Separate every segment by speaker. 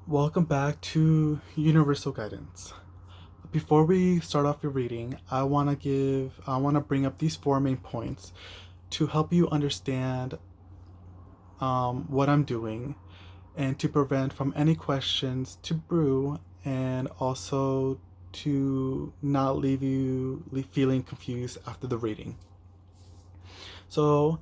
Speaker 1: Welcome back to Universal Guidance. Before we start off your reading, I want to bring up these four main points to help you understand what I'm doing and to prevent from any questions to brew and also to not feeling confused after the reading. So,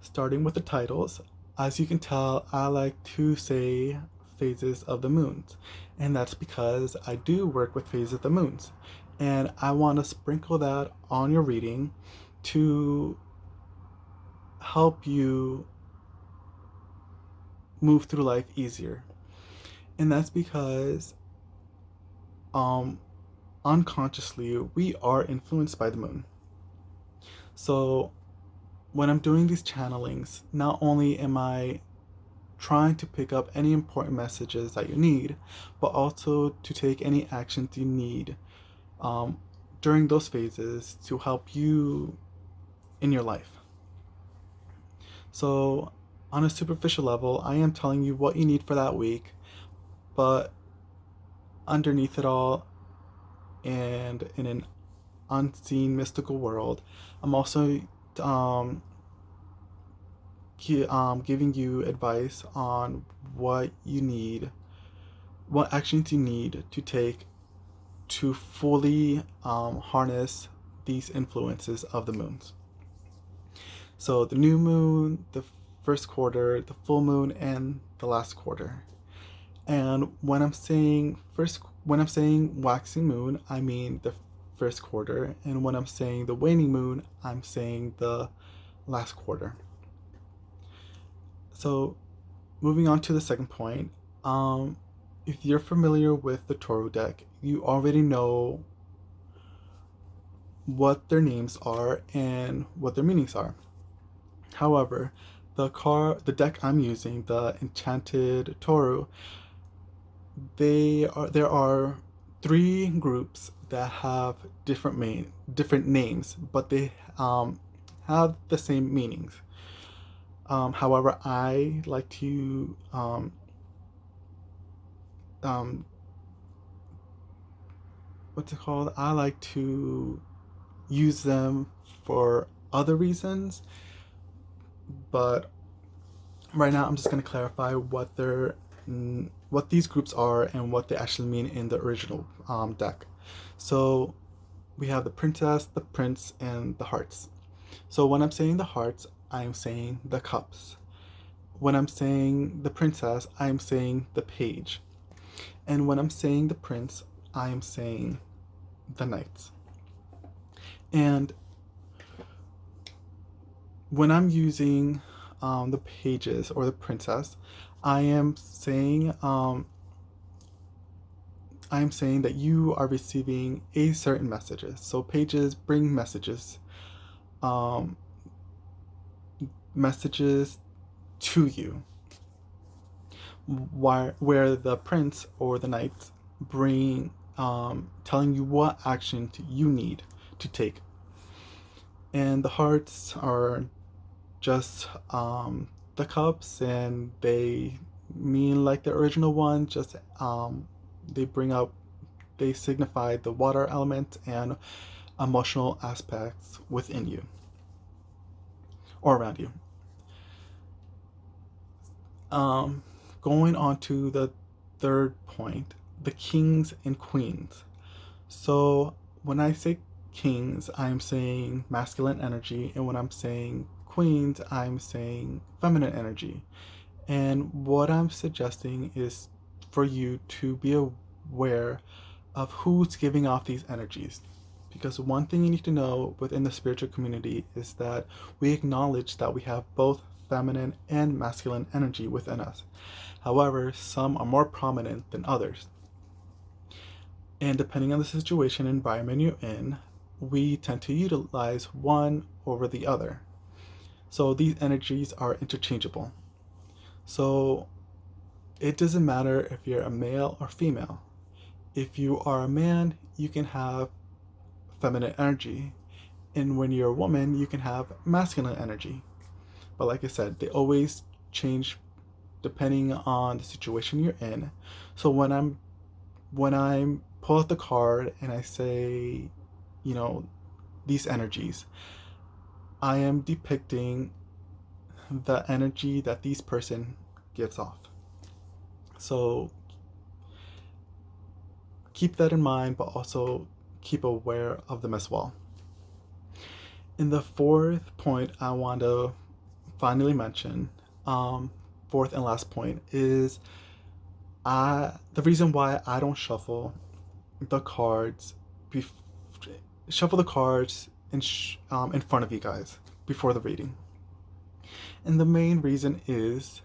Speaker 1: starting with the titles, as you can tell, I like to say phases of the moons, and that's because I do work with phases of the moons, and I want to sprinkle that on your reading to help you move through life easier. And that's because um unconsciously we are influenced by the moon. So when I'm doing these channelings, not only am I trying to pick up any important messages that you need, but also to take any actions you need um, during those phases to help you in your life. So, on a superficial level, I am telling you what you need for that week, but underneath it all, and in an unseen mystical world, I'm also um, giving you advice on what actions you need to take to fully harness these influences of the moons. So the new moon, the first quarter, the full moon, and the last quarter. And when I'm saying waxing moon, I mean the first quarter, and when I'm saying the waning moon, I'm saying the last quarter. So moving on to the second point, if you're familiar with the Toro deck, you already know what their names are and what their meanings are. However, the deck I'm using, the Enchanted Toru, there are three groups that have different names, but they have the same meanings. However, I like to um, what's it called? I like to use them for other reasons, but right now I'm just going to clarify what these groups are and what they actually mean in the original deck. So we have the princess, the prince, and the hearts. So when I'm saying the hearts, I'm saying the cups. When I'm saying the princess, I'm saying the page. And when I'm saying the prince, I'm saying the knights. And when I'm using the pages or the princess, I am saying I'm saying that you are receiving a certain messages. So pages bring um, messages to you, where the prince or the knights bring telling you what action you need to take. And the hearts are just the cups, and they mean like the original one. Just they bring up, they signify the water element and emotional aspects within you or around you. Um, Going on to the third point, the kings and queens. So when I say kings, I'm saying masculine energy, and when I'm saying queens, I'm saying feminine energy. And what I'm suggesting is for you to be aware of who's giving off these energies. Because one thing you need to know within the spiritual community is that we acknowledge that we have both feminine and masculine energy within us. However, some are more prominent than others. And depending on the situation and environment you're in, we tend to utilize one over the other. So these energies are interchangeable. So it doesn't matter if you're a male or female. If you are a man, you can have feminine energy. And when you're a woman, you can have masculine energy. But like I said, they always change depending on the situation you're in. So when I pull out the card and I say, you know, these energies, I am depicting the energy that these person gives off. So keep that in mind, but also keep aware of them as well. In the fourth point, I want to finally mention, fourth and last point, is the reason why I don't the cards, bef- shuffle the cards in front of you guys before the reading. And the main reason is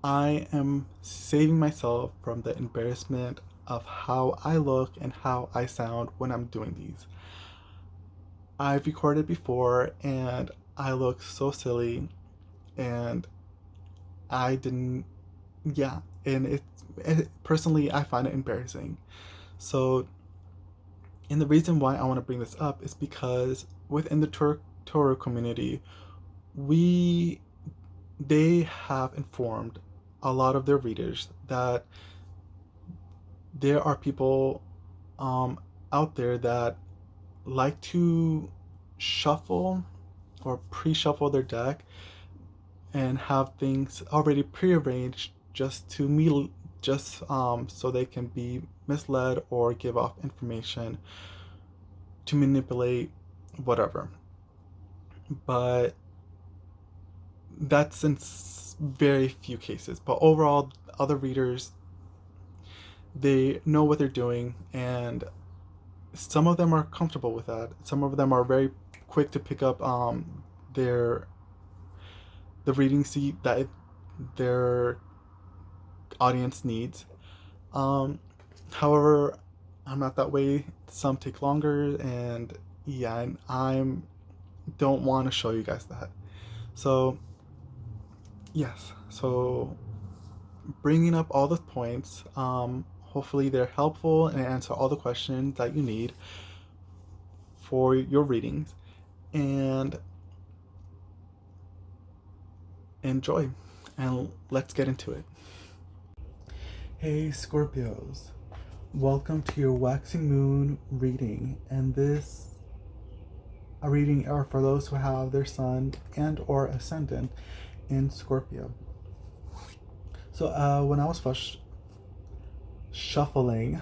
Speaker 1: I am saving myself from the embarrassment of how I look and how I sound when I'm doing these. I've recorded before and I look so silly, and I didn't, yeah, and personally, I find it embarrassing. So, and the reason why I want to bring this up is because within the Toro community, we they have informed a lot of their readers that there are people out there that like to shuffle or pre-shuffle their deck and have things already prearranged just so they can be misled or give off information to manipulate whatever. But that's in very few cases. But overall, other readers, they know what they're doing, and some of them are comfortable with that. Some of them are very quick to pick up their the reading seat that their audience needs. Um, However, I'm not that way. Some take longer, and yeah, and I'm don't want to show you guys that. So yes, so bringing up all the points. Hopefully they're helpful and answer all the questions that you need for your readings, and enjoy. And let's get into it. Hey Scorpios, welcome to your waxing moon reading, and this a reading are for those who have their sun and or ascendant in Scorpio. So when I was first shuffling,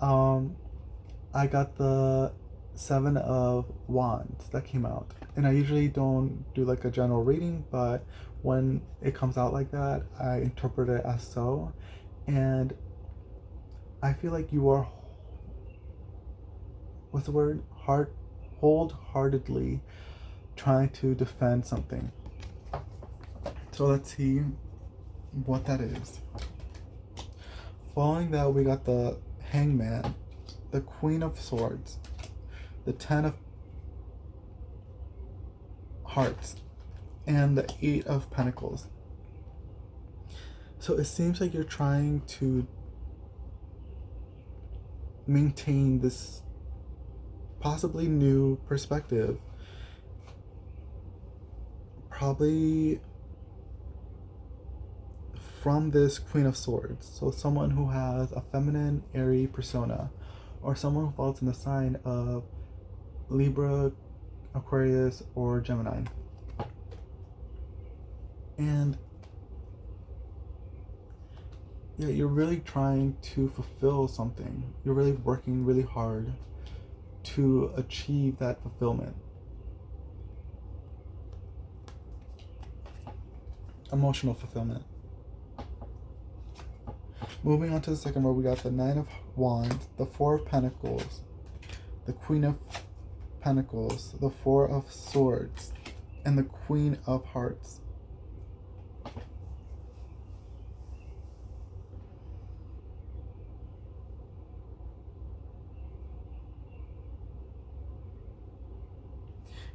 Speaker 1: I got the Seven of Wands that came out, and I usually don't do like a general reading, but when it comes out like that, I interpret it as so. And I feel like you are, what's the word, wholeheartedly trying to defend something. So let's see what that is. Following that, we got the Hangman, the Queen of Swords, the Ten of Hearts, and the Eight of Pentacles. So it seems like you're trying to maintain this possibly new perspective, probably from this Queen of Swords. So someone who has a feminine, airy persona, or someone who falls in the sign of Libra, Aquarius, or Gemini. And yeah, you're really trying to fulfill something. You're really working really hard to achieve that fulfillment. Emotional fulfillment. Moving on to the second row, we got the Nine of Wands, the Four of Pentacles, the Queen of Pentacles, the Four of Swords, and the Queen of Hearts.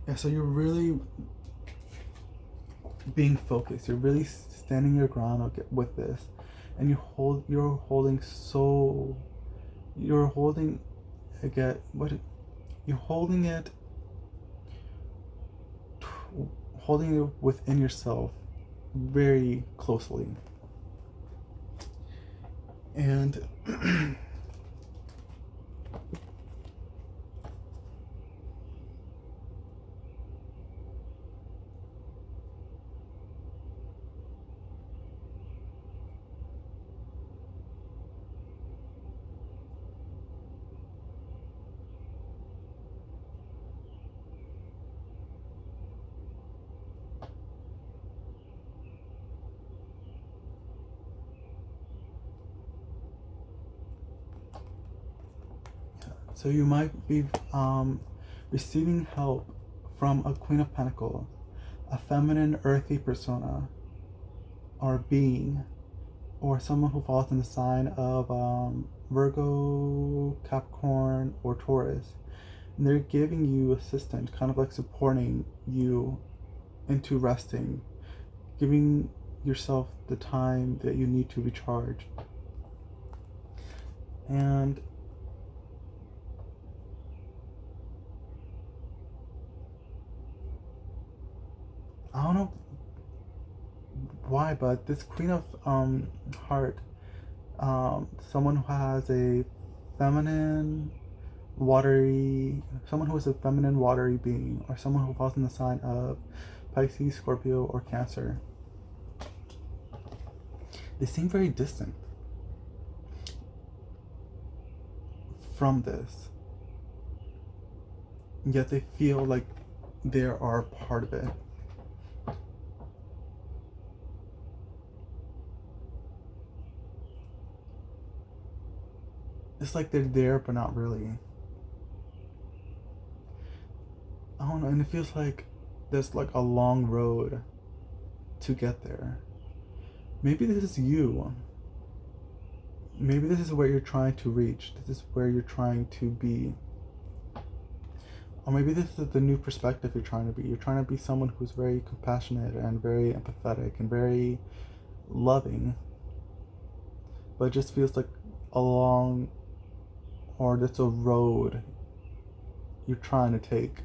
Speaker 1: Yeah, so you're really being focused. You're really standing your ground with this, and you're holding again what you're holding it within yourself very closely. And so you might be receiving help from a Queen of Pentacles, a feminine, earthy persona or being, or someone who falls in the sign of Virgo, Capricorn, or Taurus. And they're giving you assistance, kind of like supporting you into resting, giving yourself the time that you need to recharge. And I don't know why, but this Queen of Heart, someone who has a feminine, watery, someone who is a feminine, watery being, or someone who falls in the sign of Pisces, Scorpio, or Cancer. They seem very distant from this, yet they feel like they are part of it. It's like they're there, but not really. I don't know, and it feels like there's like a long road to get there. Maybe this is you. Maybe this is where you're trying to reach. This is where you're trying to be. Or maybe this is the new perspective you're trying to be. You're trying to be someone who's very compassionate and very empathetic and very loving. But it just feels like a long, or that's a road you're trying to take.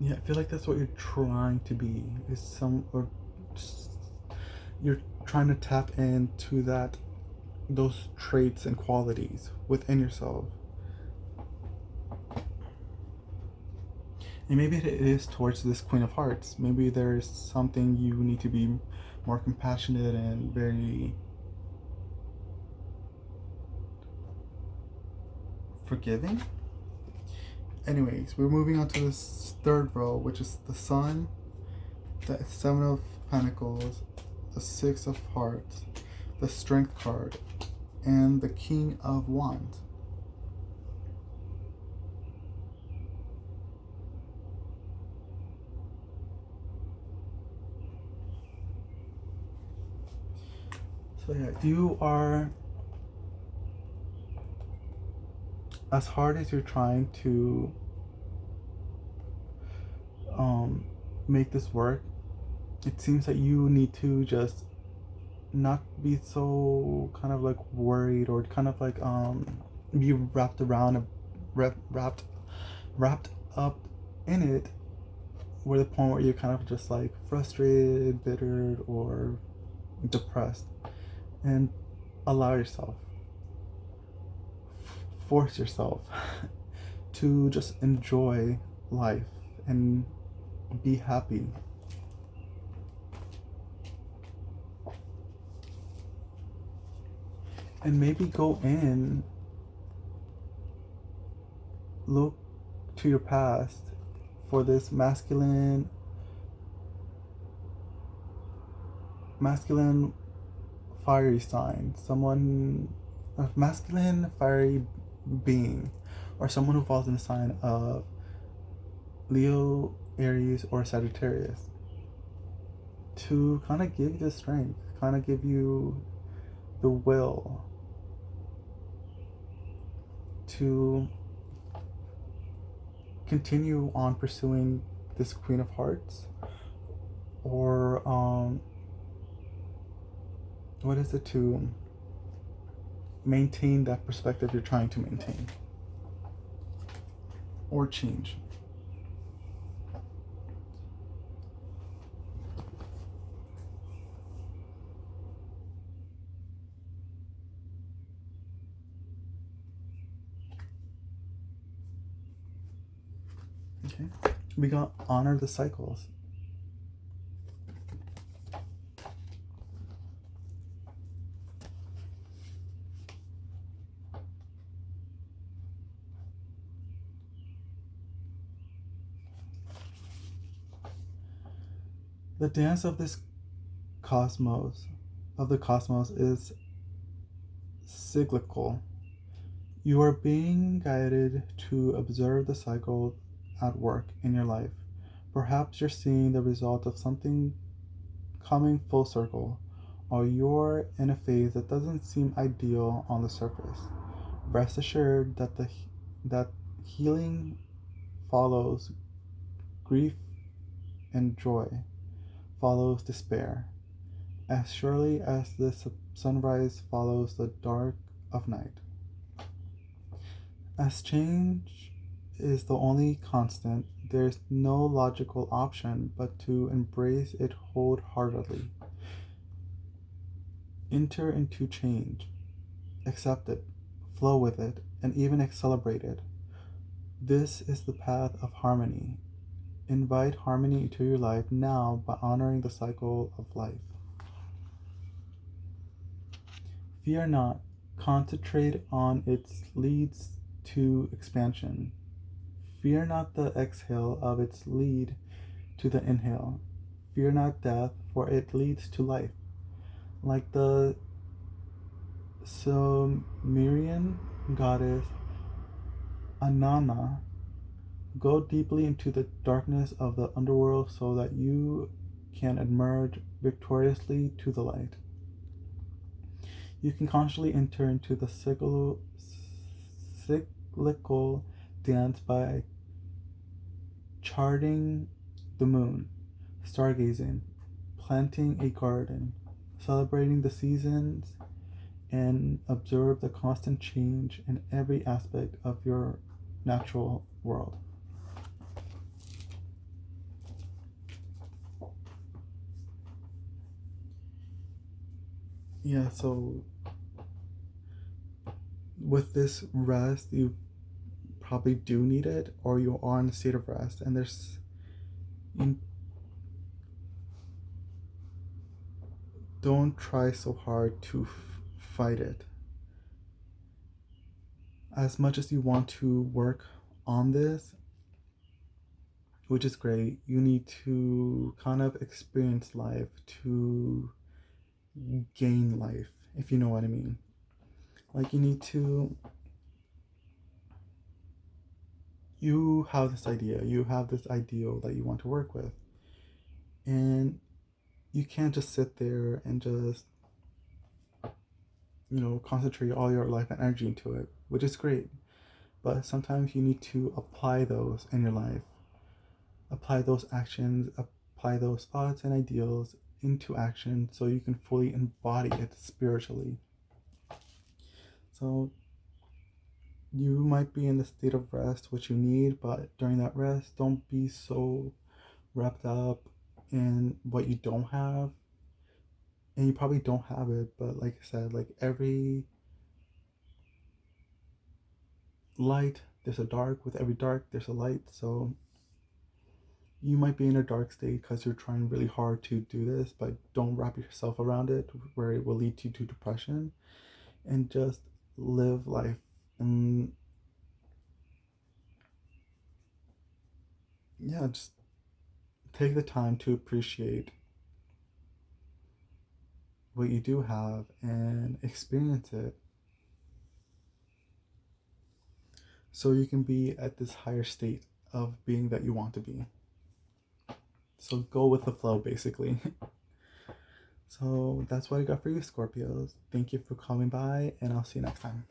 Speaker 1: Yeah, I feel like that's what you're trying to be. Is some, or you're trying to tap into those traits and qualities within yourself. And maybe it is towards this Queen of Hearts. Maybe there's something you need to be more compassionate and very forgiving. Anyways, we're moving on to this third row, which is the Sun, the Seven of Pentacles, the Six of Hearts, the Strength card, and the King of Wands. So yeah, you are, as hard as you're trying to make this work, it seems that you need to just not be so kind of like worried, or kind of like be wrapped around, wrapped up in it, where the point where you're kind of just like frustrated, bitter, or depressed. And allow yourself, force yourself to just enjoy life and be happy. And maybe go in, look to your past for this masculine fiery sign, someone, a masculine fiery being, or someone who falls in the sign of Leo, Aries, or Sagittarius, to kind of give you the strength, kind of give you the will to continue on pursuing this Queen of Hearts, or what is it, to maintain that perspective you're trying to maintain or change. Okay, we got honor the cycles. The dance of this cosmos, of the cosmos, is cyclical. You are being guided to observe the cycle at work in your life. Perhaps you're seeing the result of something coming full circle, or you're in a phase that doesn't seem ideal on the surface. Rest assured that that healing follows grief and joy follows despair, as surely as the sunrise follows the dark of night. As change is the only constant, there's no logical option but to embrace it wholeheartedly. Enter into change, accept it, flow with it, and even celebrate it. This is the path of harmony. Invite harmony into your life now by honoring the cycle of life. Fear not, concentrate on its leads to expansion. Fear not the exhale of its lead to the inhale. Fear not death, for it leads to life. Like the Sumerian goddess Anana, go deeply into the darkness of the underworld so that you can emerge victoriously to the light. You can consciously enter into the cyclical dance by charting the moon, stargazing, planting a garden, celebrating the seasons, and observe the constant change in every aspect of your natural world. Yeah, so with this rest, you probably do need it, or you are in a state of rest, and don't try so hard to fight it. As much as you want to work on this, which is great, you need to kind of experience life to gain life, if you know what I mean. Like, you have this idea, you have this ideal that you want to work with, and you can't just sit there and just, concentrate all your life and energy into it, which is great. But sometimes you need to apply those in your life, apply those actions, apply those thoughts and ideals into action so you can fully embody it spiritually. So you might be in the state of rest, which you need, but during that rest, don't be so wrapped up in what you don't have. And you probably don't have it, but like I said, like every light, there's a dark. With every dark, there's a light. So you might be in a dark state because you're trying really hard to do this, but don't wrap yourself around it where it will lead you to depression, and just live life. And yeah, just take the time to appreciate what you do have and experience it so you can be at this higher state of being that you want to be. So go with the flow, basically. So that's what I got for you, Scorpios. Thank you for coming by, and I'll see you next time.